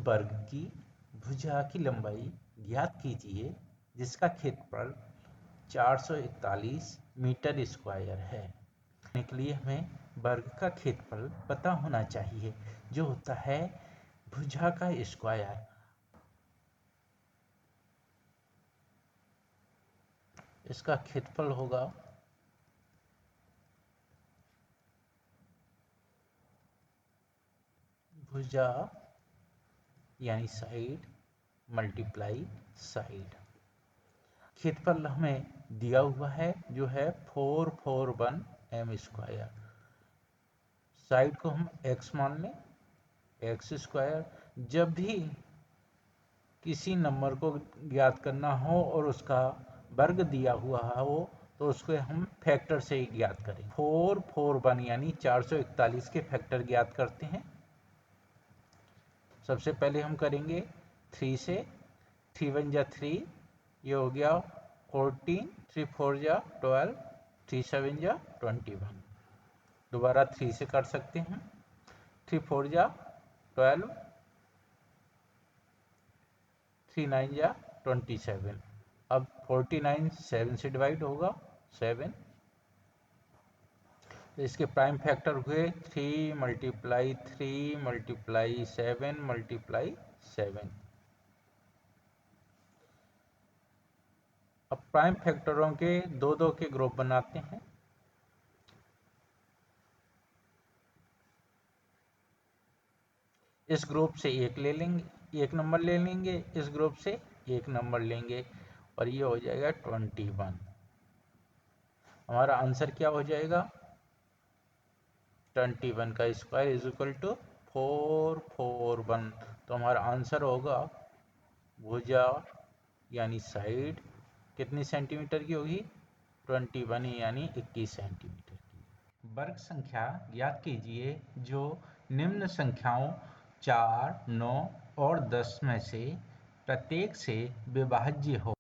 वर्ग की भुजा की लंबाई ज्ञात कीजिए जिसका क्षेत्रफल 441 मीटर स्क्वायर है। के लिए हमें वर्ग का क्षेत्रफल पता होना चाहिए जो होता है भुजा का स्क्वायर। इसका क्षेत्रफल होगा भुजा यानी साइड मल्टीप्लाई साइड। क्षेत्रफल हमें दिया हुआ है जो है 441 m स्क्वायर। साइड को हम x मान लें, एक्स स्क्वायर। जब भी किसी नंबर को ज्ञात करना हो और उसका वर्ग दिया हुआ हो तो उसको हम फैक्टर से ही ज्ञात करें। 441 यानी 441 के फैक्टर ज्ञात करते हैं। सबसे पहले हम करेंगे 3 से। 3 1 जा 3, ये हो गया 14, 3 4 जा 12, 3 7 जा 21। दोबारा 3 से कर सकते हैं। 3 4 जा 12, 3 9 जा 27। अब 49 7 से डिवाइड होगा 7। तो इसके प्राइम फैक्टर हुए 3 मल्टीप्लाई 3 मल्टीप्लाई 7 मल्टीप्लाई 7। अब प्राइम फैक्टरों के दो दो के ग्रुप बनाते हैं। इस ग्रुप से एक ले लेंगे, एक नंबर ले लेंगे, इस ग्रुप से एक नंबर लेंगे और ये हो जाएगा 21। हमारा आंसर क्या हो जाएगा? 21 का स्क्वायर इज इक्वल टू 441। तो हमारा आंसर होगा भुजा यानी साइड कितनी सेंटीमीटर की होगी? 21 यानी 21 सेंटीमीटर की। वर्ग संख्या ज्ञात कीजिए जो निम्न संख्याओं 4, 9 और 10 में से प्रत्येक से विभाज्य हो।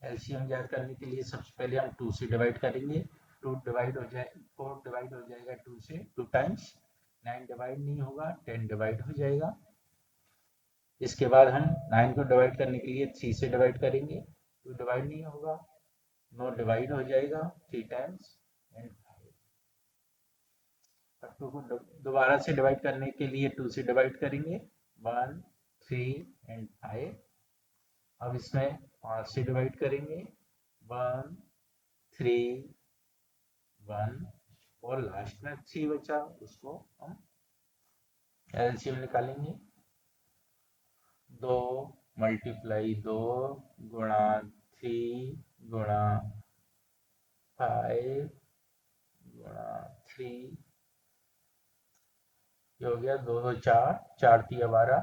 एलसीएम ज्ञात करने के लिए सबसे पहले हम 2 से डिवाइड करेंगे। 2 डिवाइड हो जाए 4 डिवाइड हो जाएगा 2 से, 2 टाइम्स। 9 डिवाइड नहीं होगा, 10 डिवाइड हो जाएगा। इसके बाद हम 9 को डिवाइड करने के लिए 3 से डिवाइड करेंगे। 2 डिवाइड नहीं होगा, 9 डिवाइड हो जाएगा 3 टाइम्स एंड 5। 2 को दोबारा से डिवाइड करने के लिए 2 से डिवाइड करेंगे 1 3 एंड 5। अब इसमें 5 से डिवाइड करेंगे 1 3 1 और लास्ट में 3 बचा, उसको हम एलसीएम निकालेंगे। 2 मल्टीप्लाई 2 गुणा 3 गुणा 5 गुणा 3, ये हो गया 2 2 4, 4 3 12,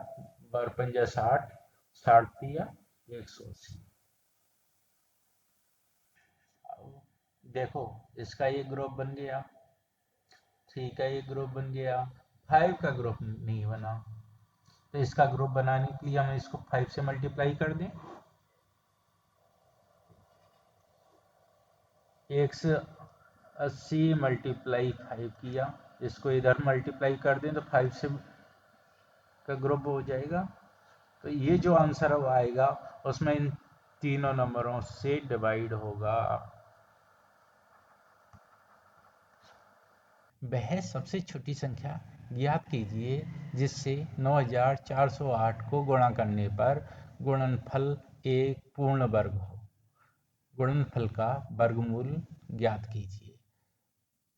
12 5 60, 60 3 180। देखो इसका ये ग्रुप बन गया, 3 का ये ग्रुप बन गया, 5 का ग्रुप नहीं बना। तो इसका ग्रुप बनाने के लिए हम इसको 5 से मल्टीप्लाई कर दें। 180 मल्टीप्लाई 5 किया, इसको इधर मल्टीप्लाई कर दें तो 5 से का ग्रुप हो जाएगा। तो ये जो आंसर आएगा उसमें इन तीनों नंबरों से डिवाइड होगा। वह सबसे छोटी संख्या ज्ञात कीजिए जिससे 9408 को गुणा करने पर गुणनफल एक पूर्ण वर्ग हो। गुणनफल का वर्गमूल ज्ञात कीजिए।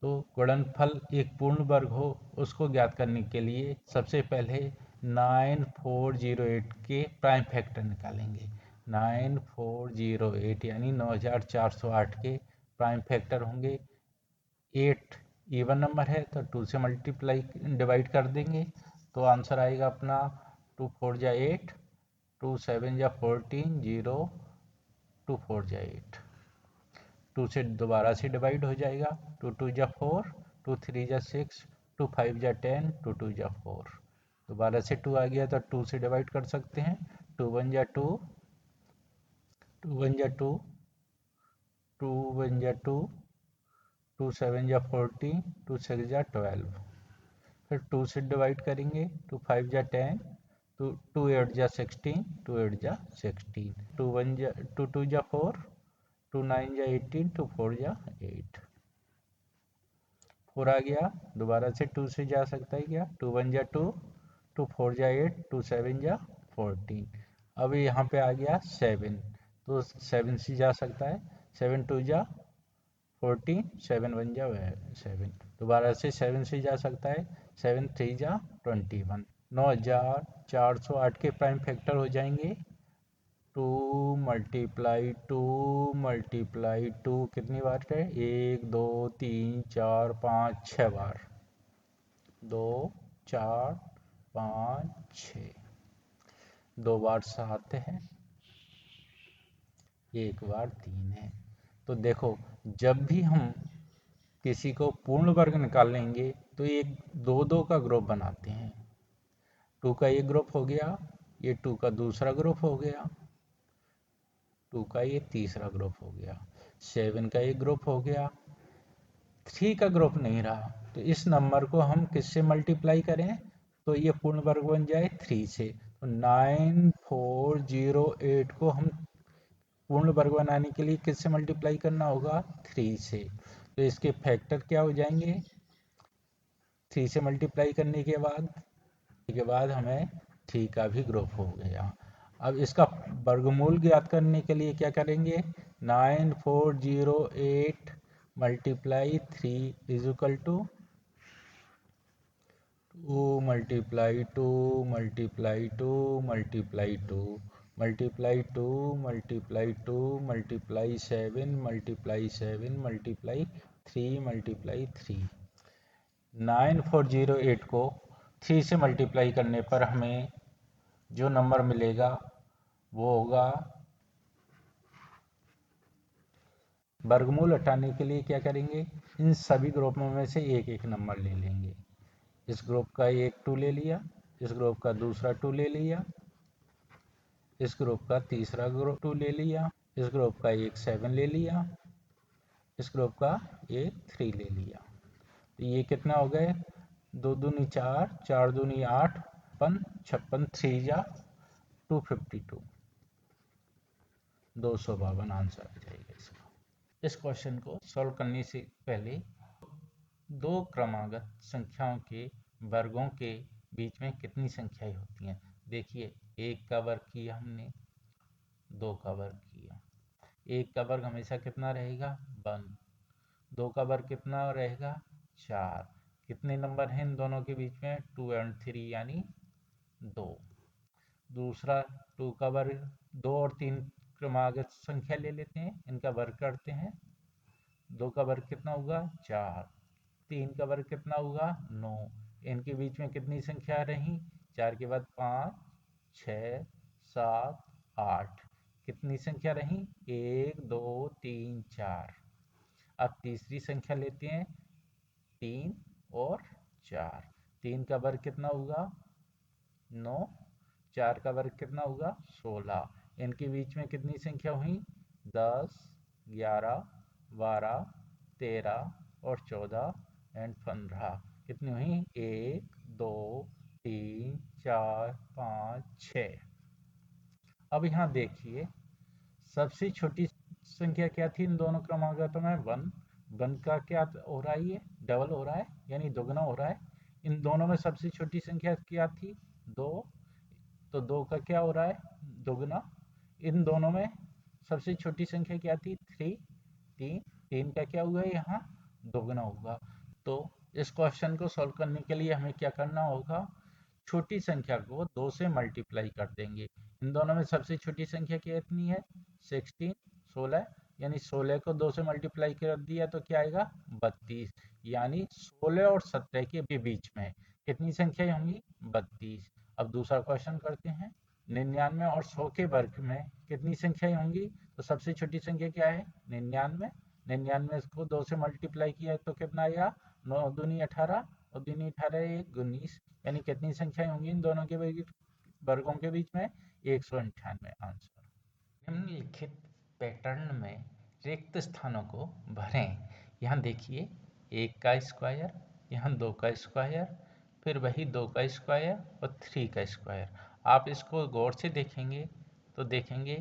तो गुणनफल एक पूर्ण वर्ग हो उसको ज्ञात करने के लिए सबसे पहले 9408 के प्राइम फैक्टर निकालेंगे। 9408 यानी 9408 के प्राइम फैक्टर होंगे। 8 इवन नंबर है तो 2 से मल्टीप्लाई डिवाइड कर देंगे तो आंसर आएगा अपना 2 4 जा 8, 2 7 जा 14, 0 2 4 जा 8। 2 से दोबारा से डिवाइड हो जाएगा, 2 2 जा 4, 2 3 जा 6, 2 5 जा 10, 2 2 जा 4। दोबारा से 2 आ गया तो 2 से डिवाइड कर सकते हैं। 2 1 जा 2, 2 1 जा 2, 2 1 जा 2, 2 7 जा 14, 2 6 जा 12। फिर 2 से डिवाइड करेंगे, 2 5 जा 10, टू एट जा 16, टू एट जा 16, टू वन जा टू जा 4, टू नाइन जा 18, टू फोर जा 8, 4 आ गया। दोबारा से 2 से जा सकता है क्या, टू वन जा 2, टू फोर जा 8, टू सेवन जा 14। अब यहाँ पे आ गया 7, तो 7 से जा सकता है, 7 टू जा 14, 7 वन जा 7। दोबारा से 7 से जा सकता है, 7 थ्री जा 21। 9408 के प्राइम फैक्टर हो जाएंगे 2 मल्टीप्लाई टू कितनी बार है, 1 2 3 4 5 6 बार, 2 4 5 6, 2 बार 7 है, 1 बार 3 है। तो देखो, जब भी हम किसी को पूर्ण वर्ग निकालेंगे तो एक दो दो का ग्रुप बनाते हैं। 2 का एक ग्रुप हो गया, ये 2 का दूसरा ग्रुप हो गया, 2 का ये तीसरा ग्रुप हो गया, 7 का एक ग्रुप हो गया, 3 का ग्रुप नहीं रहा, तो इस नंबर को हम किससे मल्टीप्लाई करें तो ये पूर्ण वर्ग बन जाए 3 से। तो 9408 को हम पूर्ण वर्ग बनाने के लिए किससे मल्टीप्लाई करना होगा, 3 से। तो इसके फैक्टर क्या हो जाएंगे, 3 से मल्टीप्लाई करने के बाद हमें 3 का भी ग्रुप हो गया। अब इसका वर्गमूल ज्ञात करने के लिए क्या करेंगे, 9408 multiply 3 is equal to 2 multiply 2 multiply 2 multiply 2 multiply 2 multiply 2 multiply 7 multiply 7 multiply 3 multiply 3। 9408 को 3 से मल्टीप्लाई करने पर हमें जो नंबर मिलेगा वो होगा, वर्गमूल हटाने के लिए क्या करेंगे, इन सभी ग्रुपों में से एक एक नंबर ले लेंगे। इस ग्रुप का एक 2 ले लिया, इस ग्रुप का दूसरा 2 ले लिया, इस ग्रुप का तीसरा ग्रुप 2 ले लिया, इस ग्रुप का एक 7 ले लिया, इस ग्रुप का एक 3 ले लिया। तो ये कितना हो गए, 2 दूनी 4, 4 दूनी 8, 56, 3 जा 252, 252 आंसर आ जाएगा इसका। इस क्वेश्चन को सॉल्व करने से पहले दो क्रमागत संख्याओं के वर्गों के बीच में कितनी संख्याएं होती हैं। देखिए, 1 का वर्ग किया हमने, 2 का वर्ग किया, 1 का वर्ग हमेशा कितना रहेगा 1, 2 का वर्ग कितना रहेगा 4। कितने नंबर हैं इन दोनों के बीच में, 2 और 3 यानी 2। दूसरा 2 का वर्ग, 2 और 3 क्रमागत संख्या ले लेते हैं, इनका वर्ग करते हैं। 2 का वर्ग कितना होगा 4, 3 का वर्ग कितना होगा 9। इनके बीच में कितनी संख्या रही, 4 के बाद 5 6 7 8, कितनी संख्या रही 1 2 3 4। अब तीसरी संख्या लेते हैं, 3 और 4, 3 का वर्ग कितना होगा 9, 4 का वर्ग कितना होगा 16। इनके बीच में कितनी संख्या हुई 10 11 12 13 और 14 एंड 15, कितनी हुई 1 2 3 4 5 6। अब यहाँ देखिए, सबसे छोटी संख्या क्या थी इन दोनों क्रमागतों में, 1। 1 का क्या हो रहा है, ये डबल हो रहा है यानी दोगुना हो रहा है। इन दोनों में सबसे छोटी संख्या क्या थी 2, तो 2 का क्या हो रहा है दोगुना। इन दोनों में सबसे छोटी संख्या क्या थी 3, 3 का क्या हुआ यहाँ दोगुना होगा। तो इस क्वेश्चन को सॉल्व करने के लिए हमें क्या करना होगा, छोटी संख्या को 2 से मल्टीप्लाई कर देंगे। इन दोनों में सबसे छोटी संख्या कितनी है 16, 16, यानी 16 को 2 से मल्टीप्लाई कर दिया तो क्या आएगा 32, यानी 16 और 17 के बीच में कितनी संख्या होंगी 32। अब दूसरा क्वेश्चन करते हैं, 99 और 100 के वर्ग में कितनी संख्याएं होंगी, तो सबसे छोटी संख्या क्या है 99, 99 को 2 से मल्टीप्लाई किया तो कितना आएगा 9 दूनी 18 और दूनी 18 1 19, यानी कितनी संख्याएं होंगी इन दोनों के वर्गों के बीच में 198 आंसर। निम्नलिखित पैटर्न में रिक्त स्थानों को भरें। यहाँ देखिए, 1 का स्क्वायर, यहाँ 2 का स्क्वायर, फिर वही 2 का स्क्वायर और 3 का स्क्वायर। आप इसको गौर से देखेंगे तो देखेंगे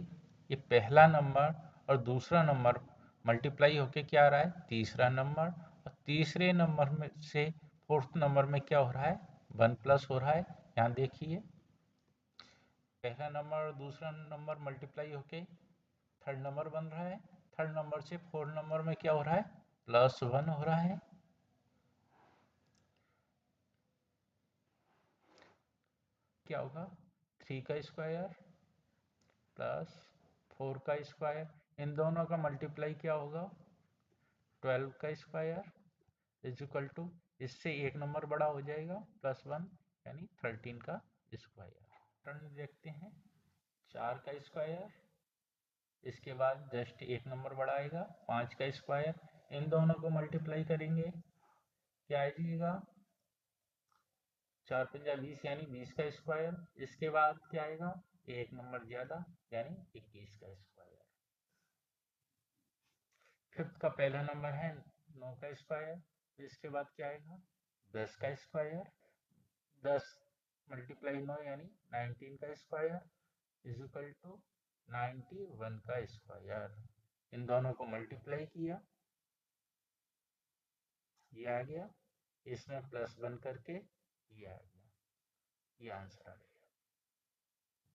ये पहला नंबर और दूसरा नंबर मल्टीप्लाई होके क्या आ रहा है, तीसरा नंबर, और तीसरे नंबर में से फोर्थ नंबर में क्या हो रहा है, 1 प्लस हो रहा है। यहाँ देखिए पहला नंबर और दूसरा नंबर मल्टीप्लाई होके थर्ड नंबर बन रहा है, थर्ड नंबर से फोर्थ नंबर में क्या हो रहा है, +1 हो रहा है। क्या होगा, 3 का स्क्वायर प्लस 4 का स्क्वायर, इन दोनों का मल्टीप्लाई क्या होगा, 12 का स्क्वायर इज इक्वल टू, इससे एक नंबर बड़ा हो जाएगा +1 यानी 13 का स्क्वायर। टर्न देखते हैं, 4 का स्क्वायर, इसके बाद जस्ट एक नंबर बड़ा आएगा 5 का स्क्वायर, इन दोनों को मल्टीप्लाई करेंगे क्या आएगा, 4 पंजा 20 यानी 20 का स्क्वायर, इसके बाद क्या आएगा, एक नंबर ज्यादा यानी 21 का स्क्वायर। फिफ्थ का पहला नंबर है 9 का स्क्वायर, इसके बाद क्या आएगा, 10 का स्क्वायर, 10 मल्टीप्लाई 9 यानी 19 का स्क्वायर इज इक्वल टू 91 का स्क्वायर। इन दोनों को मल्टीप्लाई किया, ये आ गया, इसमें +1 करके ये आ गया, ये आंसर आ गया।